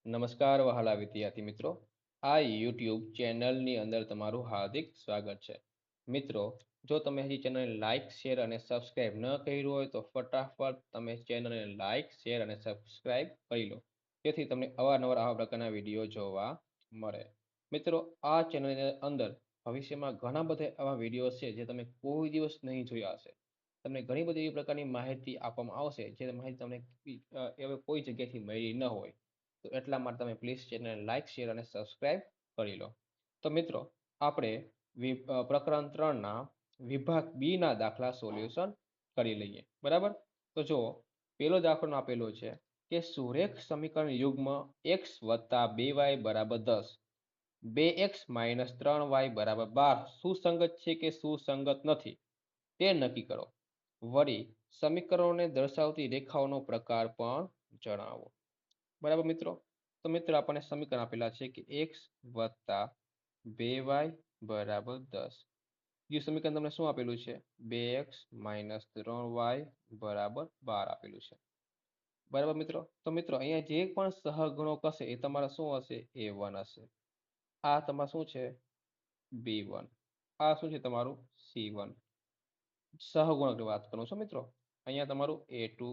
નમસ્કાર વહાલા વિદ્યાર્થી મિત્રો, આ યુટ્યુબ ચેનલની અંદર તમારું હાર્દિક સ્વાગત છે. મિત્રો, જો તમે હજી ચેનલને લાઇક, શેર અને સબસ્ક્રાઇબ ન કર્યું હોય તો ફટાફટ તમે ચેનલને લાઇક, શેર અને સબસ્ક્રાઇબ કરી લો, જેથી તમને અવારનવાર આવા પ્રકારના વિડીયો જોવા મળે. મિત્રો, આ ચેનલની અંદર ભવિષ્યમાં ઘણા બધા એવા વિડીયો છે જે તમે કોઈ દિવસ નહીં જોયા હશે. તમને ઘણી બધી એવી પ્રકારની માહિતી આપવામાં આવશે જે માહિતી તમને એવી કોઈ જગ્યાએથી મળી ન હોય. તો એટલા માટે તમે પ્લીઝ ચેનલને લાઇક, શેર અને સબસ્ક્રાઇબ કરી લો. તો મિત્રો, આપણે પ્રકરણ 3ના વિભાગ બી ના દાખલા સોલ્યુશન કરી લઈએ. બરાબર? તો જો પેલો દાખલો આપેલો છે કે સુરેખ સમીકરણ યુગ્મ x વત્તા 2y બરાબર 10, 2x માઇનસ 3y બરાબર 12 સુસંગત છે કે સુસંગત નથી તે નક્કી કરો. વળી સમીકરણોને દર્શાવતી રેખાઓનો પ્રકાર પણ જણાવો. બરાબર મિત્રો? તો મિત્રો, આપણને સમીકરણ આપેલા છે કે x વત્તા 2y બરાબર 10. બીજું સમીકરણ તમને શું આપેલું છે? 2x માઇનસ 3y બરાબર 12 આપેલું છે. બરાબર મિત્રો? તો મિત્રો, અહીંયા જે પણ સહગુણક હશે એ તમારા શું હશે? a1 હશે. આ તમારું શું છે? b1. આ શું છે? તમારું c1. સહગુણકની વાત કરું છું મિત્રો. અહીંયા તમારું a2,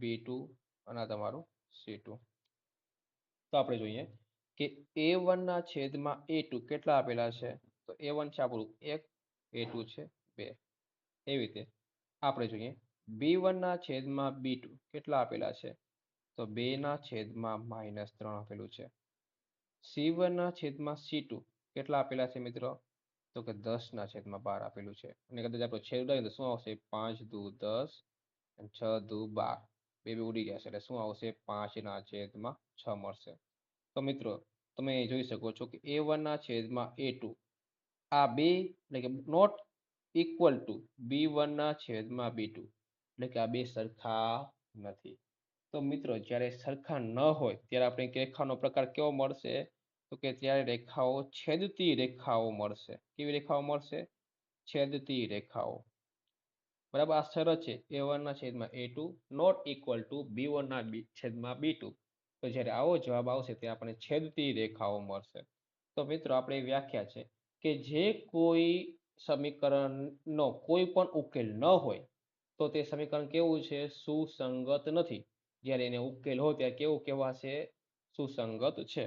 b2 અને આ તમારું c2. તો આપણે જોઈએ કે a1 ના છેદમાં a2 કેટલા આપેલા છે? તો a1 છે આપણું 1, a2 છે 2. એવી રીતે આપણે જોઈએ b1 ના છેદમાં b2 કેટલા આપેલા છે? તો 2 ના છેદમાં -3 આપેલું છે. c1 ના છેદમાં c2 કેટલા આપેલા છે મિત્રો? તો કે 10 ના છેદમાં 12 આપેલું છે. અને કદાચ આપણે છેદ ઉડાવીએ તો શું આવશે? 5 દુ 10 અને 6 દુ 12. બે ઉડી ગયા છે એટલે શું આવશે? 5 ના છેદમાં 6 મળશે. તો મિત્રો, તમે જોઈ શકો છો કે a1 ના છેદમાં a2 આ બે એટલે કે નોટ ઇક્વલ ટુ b1 ના છેદમાં b2, એટલે કે આ બે સરખા નથી. તો મિત્રો, જ્યારે સરખા ન હોય ત્યારે આપણે રેખાનો પ્રકાર કેવો મળશે? તો કે ત્યારે રેખાઓ છેદતી રેખાઓ મળશે. કેવી રેખાઓ મળશે? છેદતી રેખાઓ. બરાબર? આ શરત છે a1 ના છેદમાં a2 not equal to b1 ના છેદમાં b2. તો જ્યારે આવો જવાબ આવશે ત્યારે આપણને છેદતી રેખાઓ મળશે. તો મિત્રો, આપણે વ્યાખ્યા છે કે જે કોઈ સમીકરણનો કોઈ પણ ઉકેલ ન હોય તો તે સમીકરણ કેવું છે? સુસંગત નથી. જ્યારે એને ઉકેલ હોય ત્યારે કેવું કહેવાશે? સુસંગત છે.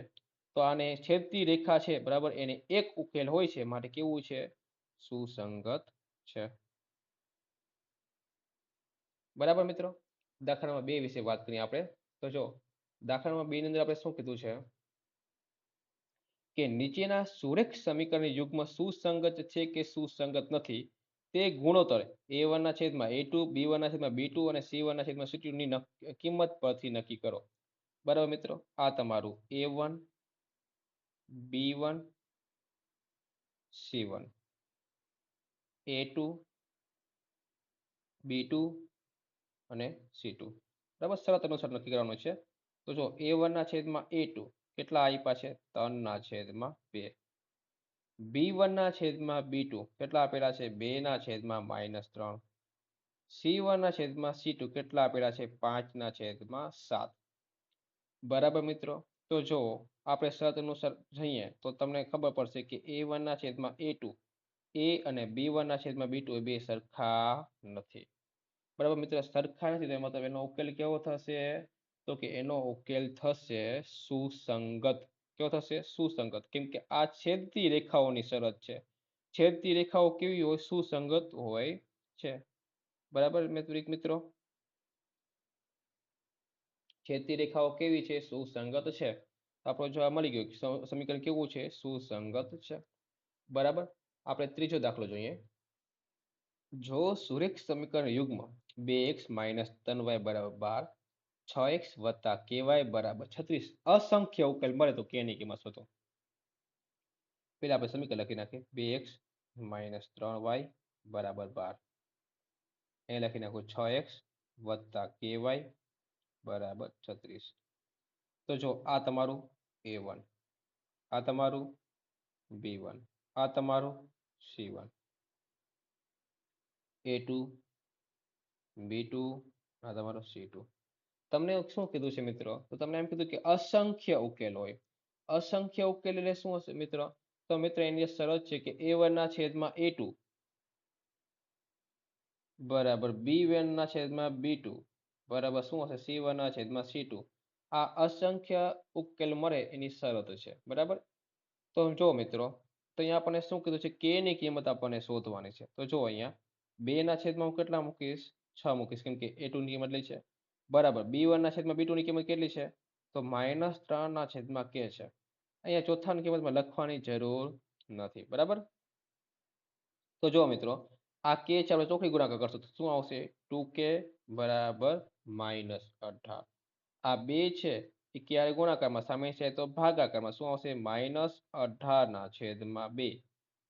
તો આને છેદતી રેખા છે, બરાબર, એને એક ઉકેલ હોય છે, માટે કેવું છે? સુસંગત છે. બરાબર મિત્રો? દાખલા નંબર 2 વિશે વાત કરીએ આપણે. તો જો દાખલા નંબર 2 ની અંદર આપણે શું કીધું છે કે નીચેના સુરેખ સમીકરણ યુગ્મ સુસંગત છે કે સુસંગત નથી તે ગુણોત્તર a1 ના છેદમાં a2, b1 ના છેદમાં b2 અને c1 ના છેદમાં c2 ની કિંમત પરથી નક્કી કરો. બરાબર મિત્રો? આ તમારું a1, b1, c1, a2, b2 અને c2. બરાબર? શરત અનુસાર નક્કી કરવાનું છે. તો જો a1 ના છેદમાં a2 કેટલા આપ્યા છે? 3 ના છેદમાં 2. b1 ના છેદમાં b2 કેટલા આપેલા છે? 2 ના છેદમાં -3. c1 ના છેદમાં c2 કેટલા આપેલા છે? 5 ના છેદમાં 7. બરાબર મિત્રો? તો જો આપણે શરત અનુસાર જઈએ તો તમને ખબર પડશે કે a1 ના છેદમાં a2 a અને b1 ના છેદમાં b2 એ બે સરખા નથી. બરાબર મિત્રો? સરખા નથી તો મતલબ એનો ઉકેલ કેવો થશે? તો કે એનો ઉકેલ થશે સુસંગત. કેવો થશે? સુસંગત. કેમ કે આ છેદતી રેખાઓની શરત છે. છેદતી રેખાઓ કેવી હોય? સુસંગત હોય છે. બરાબર મિત્રો? છેદતી રેખાઓ કેવી છે? સુસંગત છે. આપણો જવાબ મળી ગયો. સમીકરણ કેવું છે? સુસંગત છે. બરાબર? આપણે ત્રીજો દાખલો જોઈએ. જો સુરેખ સમીકરણ યુગ્મ 2x માઇનસ 3y બરાબર 12, 6x વત્તા ky બરાબર 36 અસંખ્ય ઉકેલ મળે તો k ની કિંમત શોધો. પેલા આપણે સમીકરણ લખી નાખીએ. 2x માઇનસ 3y બરાબર 12. એ લખી નાખો 6x વત્તા ky બરાબર 36. તો જો આ તમારું a1, આ તમારું b1, આ તમારું c1, a2, b2, આ તમારું c2. તમને શું કીધું છે મિત્રો? તો તમને એમ કીધું કે અસંખ્ય ઉકેલ હોય. અસંખ્ય ઉકેલ એટલે શું હશે મિત્રો? તો મિત્રો એની શરત છે કે a1 ના છેદમાં a2 બરાબર b1 ના છેદમાં b2 બરાબર શું હશે c1 ના છેદમાં c2. આ અસંખ્ય ઉકેલ મળે એની શરત છે. બરાબર? તો જો મિત્રો, તો અહીંયા આપણને શું કીધું છે? k ની કિંમત આપણને શોધવાની છે. તો જો અહીંયા 2 ના છેદમાં હું કેટલા મૂકીશ? 6 મૂકીશ, કેમ કે a2 ની કિંમત લઈ છે. બરાબર b1 ના છેદમાં b2 ની કિંમત કેટલી છે? તો -3 ના છેદમાં k છે. અહીંયા ચોથાની કિંમતમાં લખવાની જરૂર નથી. બરાબર? તો જો મિત્રો, આ k છે આપણે ચોકડી ગુણાકાર કરશું તો શું આવશે? 2k બરાબર -18. આ 2 છે એ ક્યારે ગુણાકારમાં સામે છે તો ભાગાકારમાં શું આવશે? -18 ના છેદમાં 2.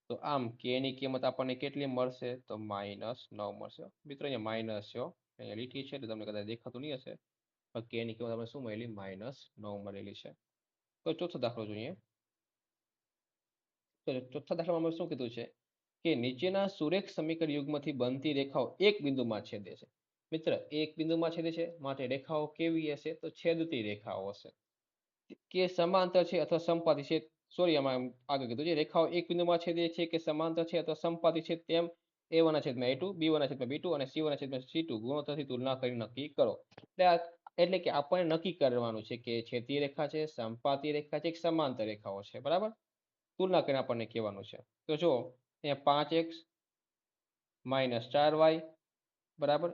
તો આમ k ની કિંમત આપણને કેટલી મળશે? તો -9 મળશે. મિત્રો અહીંયા માઇનસ છે હો. અહીંયા લીટી છે એટલે તમને કદાચ દેખાતું નહીં હશે. પણ k ની કિંમત આપણે શું મળેલી? -9 મળેલી છે. તો ચોથો દાખલો જોઈએ. તો ચોથા દાખલામાં અમે શું કીધું છે કે નીચેના સુરેખ સમીકરણ યુગ્મથી બનતી રેખાઓ એક બિંદુમાં છેદે છે. મિત્ર, એક બિંદુમાં છેદે છે માટે રેખાઓ કેવી હશે? તો છેદતી રેખાઓ હશે. કે સમાંતર છે અથવા સમપાતી છે. સોરી, આમાં આગળ કીધું છે રેખાઓ એક બિંદુમાં છેદે છે કે સમાંતર છે અથવા સમપાતી છે તેમ a1 ના છેદમાં a2, b1 ના છેદમાં b2 અને c1 ના છેદમાં c2 ગુણોત્તરથી તુલના કરી નક્કી કરો. એટલે કે આપણને નક્કી કરવાનું છે કે છેદતી રેખા છે, સમપાતી રેખા છે કે સમાંતર રેખાઓ છે. બરાબર? તુલના કરીને આપણને કહેવાનું છે. તો જો અહીંયા 5x -4y બરાબર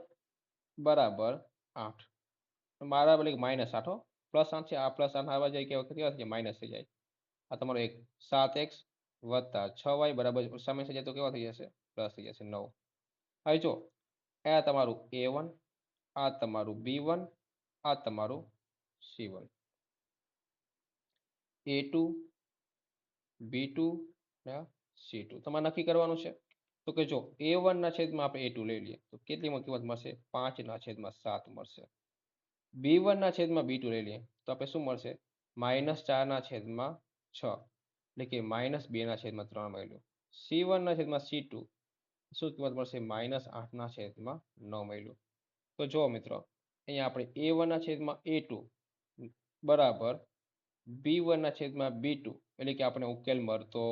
બરાબર 8. મારા બોલે -8 હો. +8 છે. આ +8 આવવા જાય કેવા થઈ માઇનસ થઈ જાય. આ તમારો એક 7x વત્તા 6y બરાબર સામે થઈ જાય તો કેવા થઈ જશે? પ્લસ થઈ જશે 9. હવે જો, આ તમારું a1, આ તમારું b1, આ તમારું c1, a2, b2 ને c2 તમારે નક્કી કરવાનું છે. તો કે જો a1 ના છેદમાં આપણે a2 લઈ લઈએ તો કેટલી કિંમત મળશે? 5 ના છેદમાં 7 મળશે. b1 ના છેદમાં b2 લઈ લઈએ તો આપણે શું મળશે? -4 ના છેદમાં 6 એટલે કે -2 ના છેદમાં 3 મળ્યું. c1 ના છેદમાં c2 શું કિંમત મળશે? -8 ના છેદમાં 9 મળ્યું. તો જો મિત્રો, અહીંયા આપણે a1 ના છેદમાં a2 બરાબર b1 ના છેદમાં b2 એટલે કે આપણે ઉકેલ મળતો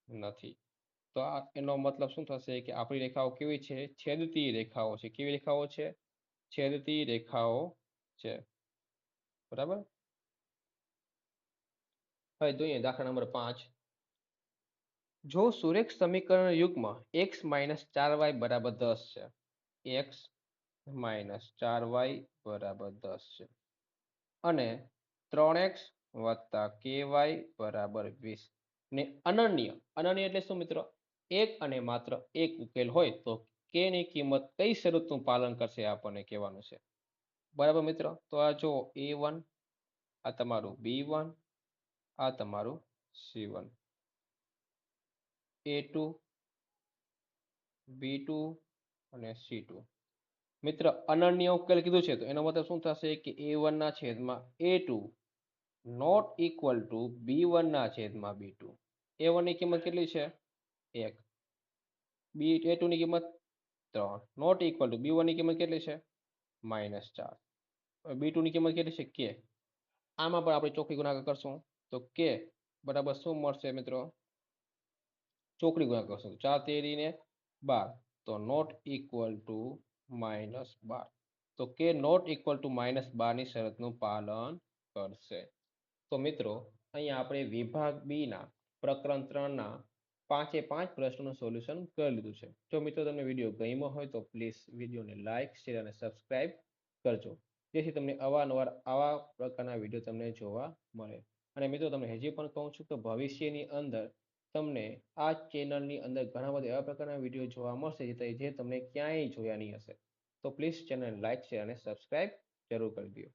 નથી. તો આ એનો મતલબ શું થશે કે આપણી રેખાઓ કેવી છે? છેદતી રેખાઓ છે. કેવી રેખાઓ છે? છેદતી રેખાઓ છે. બરાબર? હવે જોઈએ દાખલા નંબર 5. જો સુરેખ સમીકરણ યુગ્મ x 4y બરાબર 10 છે. x 4y બરાબર 10 છે. અને 3x વત્તા ky બરાબર 20 ને અનન્ય અનન્ય એટલે શું મિત્રો? એક અને માત્ર એક ઉકેલ હોય તો k ની કિંમત કઈ શરતનું પાલન કરશે આપણને કહેવાનું છે. બરાબર મિત્રો? તો આ જો a1, આ તમારું b1, આ તમારું c1, a2, b2 અને c2. મિત્ર, અનન્ય ઉકેલ કીધું છે તો એનો મતલબ શું થશે કે a1 ના છેદમાં a2 not equal to b1 ના છેદમાં b2. a1 ની કિંમત કેટલી છે? 1. a2 ની કિંમત 3. નોટ ઇક્વલ ટુ b1 ની કિંમત કેટલી છે? -4. b2 ની કિંમત કેટલી છે? k. આમાં પણ આપણે ચોકડી ગુણાકાર કરશું તો k બરાબર શું મળશે મિત્રો? ચોકડી ગુણાકાર કરશું 4 તેરી ને 12 તો નોટ ઇક્વલ ટુ -12. તો કે નોટ ઇક્વલ ટુ -12 ની શરતનું પાલન કરશે. તો મિત્રો, અહીંયા આપણે વિભાગ બી ના પ્રકરણ 3 ના 5 પ્રશ્નોનું સોલ્યુશન કરી લીધું છે. જો મિત્રો તમને વિડીયો ગમ્યો હોય તો પ્લીઝ વિડીયોને લાઈક, શેર અને સબસ્ક્રાઇબ કરજો, જેથી તમને અવારનવાર આવા પ્રકારના વિડીયો તમને જોવા મળે. અને મિત્રો તમને હજી પણ કહું છું કે ભવિષ્યની અંદર તમને આ ચેનલની અંદર ઘણા બધા એવા પ્રકારના વિડીયો જોવા મળશે જે તમને ક્યાંય જોયા નહીં હશે. તો પ્લીઝ ચેનલ લાઈક, શેર અને સબસ્ક્રાઇબ જરૂર કરી દો.